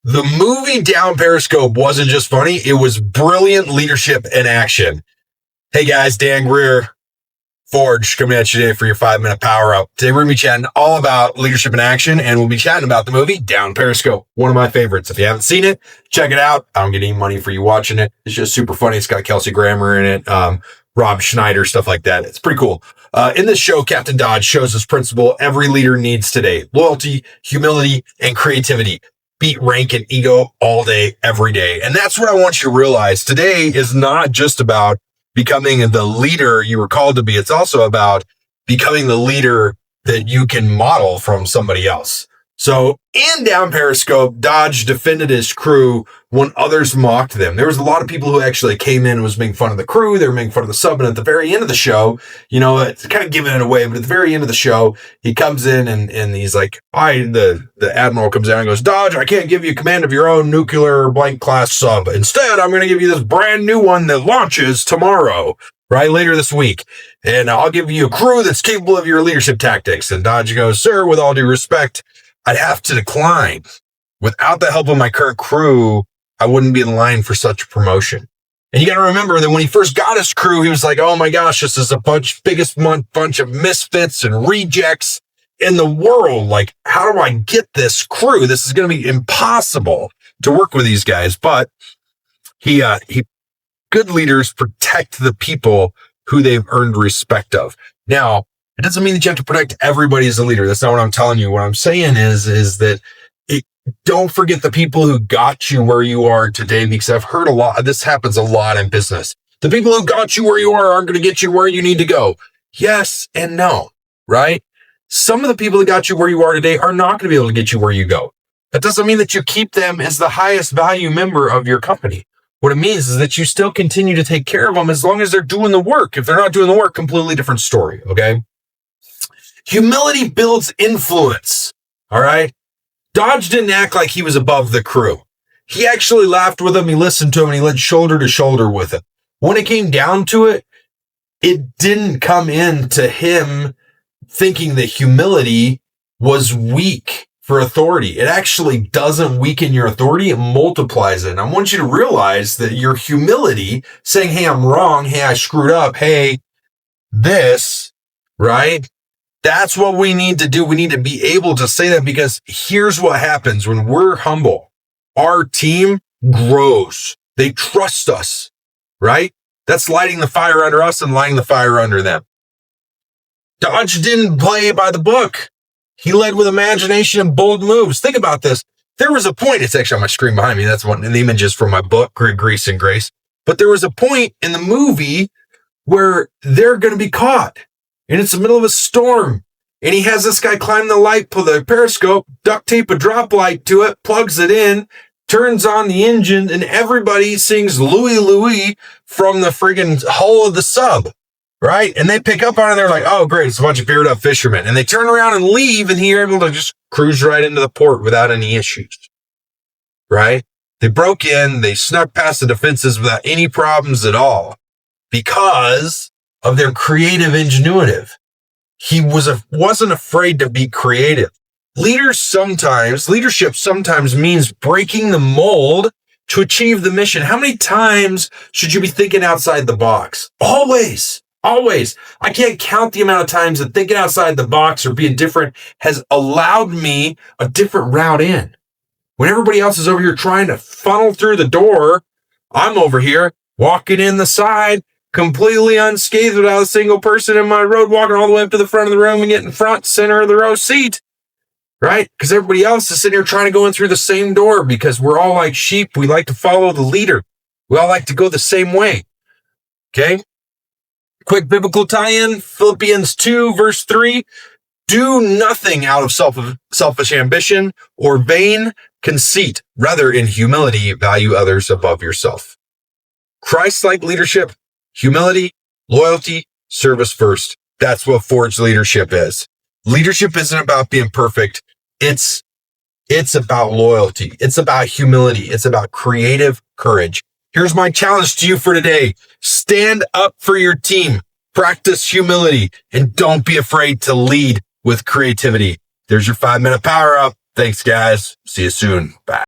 The movie Down Periscope wasn't just funny, it was brilliant leadership in action. Hey guys, Dan Greer, Forge, coming at you today for your 5-minute power up. Today we're going to be chatting all about leadership in action, and we'll be chatting about the movie Down Periscope, one of my favorites. If you haven't seen it, check it out. I don't get any money for you watching it. It's just super funny. It's got Kelsey Grammer in it, Rob Schneider, stuff like that. It's pretty cool. In this show, Captain Dodge shows this principle every leader needs today: loyalty, humility, and creativity. Beat rank and ego all day, every day. And that's what I want you to realize. Today is not just about becoming the leader you were called to be. It's also about becoming the leader that you can model from somebody else. So in Down Periscope, Dodge defended his crew when others mocked them. There was a lot of people who actually came in and was making fun of the crew. They were making fun of the sub. And at the very end of the show, you know, it's kind of giving it away, but at the very end of the show, he comes in and he's like, the admiral comes out and goes, Dodge, I can't give you command of your own nuclear blank class sub. Instead, I'm going to give you this brand new one that launches tomorrow, right? Later this week. And I'll give you a crew that's capable of your leadership tactics. And Dodge goes, sir, with all due respect, I'd have to decline. Without the help of my current crew, I wouldn't be in line for such a promotion. And you got to remember that when he first got his crew, he was like, oh my gosh, this is biggest bunch of misfits and rejects in the world. Like, how do I get this crew? This is going to be impossible to work with these guys. But good leaders protect the people who they've earned respect of. Now, it doesn't mean that you have to protect everybody as a leader. That's not what I'm telling you. What I'm saying is that don't forget the people who got you where you are today, because I've heard a lot. This happens a lot in business. The people who got you where you are aren't going to get you where you need to go. Yes and no, right? Some of the people that got you where you are today are not going to be able to get you where you go. That doesn't mean that you keep them as the highest value member of your company. What it means is that you still continue to take care of them as long as they're doing the work. If they're not doing the work, completely different story, okay? Humility builds influence, all right? Dodge didn't act like he was above the crew. He actually laughed with them, he listened to him, and he led shoulder to shoulder with him. When it came down to it, it didn't come into him thinking that humility was weak for authority. It actually doesn't weaken your authority, it multiplies it. And I want you to realize that your humility, saying, hey, I'm wrong, hey, I screwed up, hey, this, right? That's what we need to do. We need to be able to say that, because here's what happens when we're humble. Our team grows. They trust us, right? That's lighting the fire under us and lighting the fire under them. Dodge didn't play by the book. He led with imagination and bold moves. Think about this. There was a point, it's actually on my screen behind me. That's one of the images from my book, Grease and Grace. But there was a point in the movie where they're going to be caught. And it's the middle of a storm. And he has this guy climb the periscope, duct tape a drop light to it, plugs it in, turns on the engine, and everybody sings Louie Louie from the friggin' hull of the sub, right? And they pick up on it, and they're like, oh, great, it's a bunch of bearded up fishermen. And they turn around and leave, and he's able to just cruise right into the port without any issues, right? They broke in, they snuck past the defenses without any problems at all because of their creative ingenuity. He wasn't afraid to be creative. Leadership sometimes means breaking the mold to achieve the mission. How many times should you be thinking outside the box? Always. I can't count the amount of times that thinking outside the box or being different has allowed me a different route in. When everybody else is over here trying to funnel through the door, I'm over here walking in the side, completely unscathed without a single person in my road, walking all the way up to the front of the room and getting front center of the row seat, right? Because everybody else is sitting here trying to go in through the same door, because we're all like sheep. We like to follow the leader. We all like to go the same way, okay? Quick biblical tie-in, Philippians 2, verse 3. Do nothing out of selfish ambition or vain conceit. Rather, in humility, value others above yourself. Christ-like leadership, humility, loyalty, service first. That's what forged leadership is. Leadership isn't about being perfect. It's about loyalty. It's about humility. It's about creative courage. Here's my challenge to you for today. Stand up for your team. Practice humility, and don't be afraid to lead with creativity. There's your 5-minute power up. Thanks, guys. See you soon. Bye.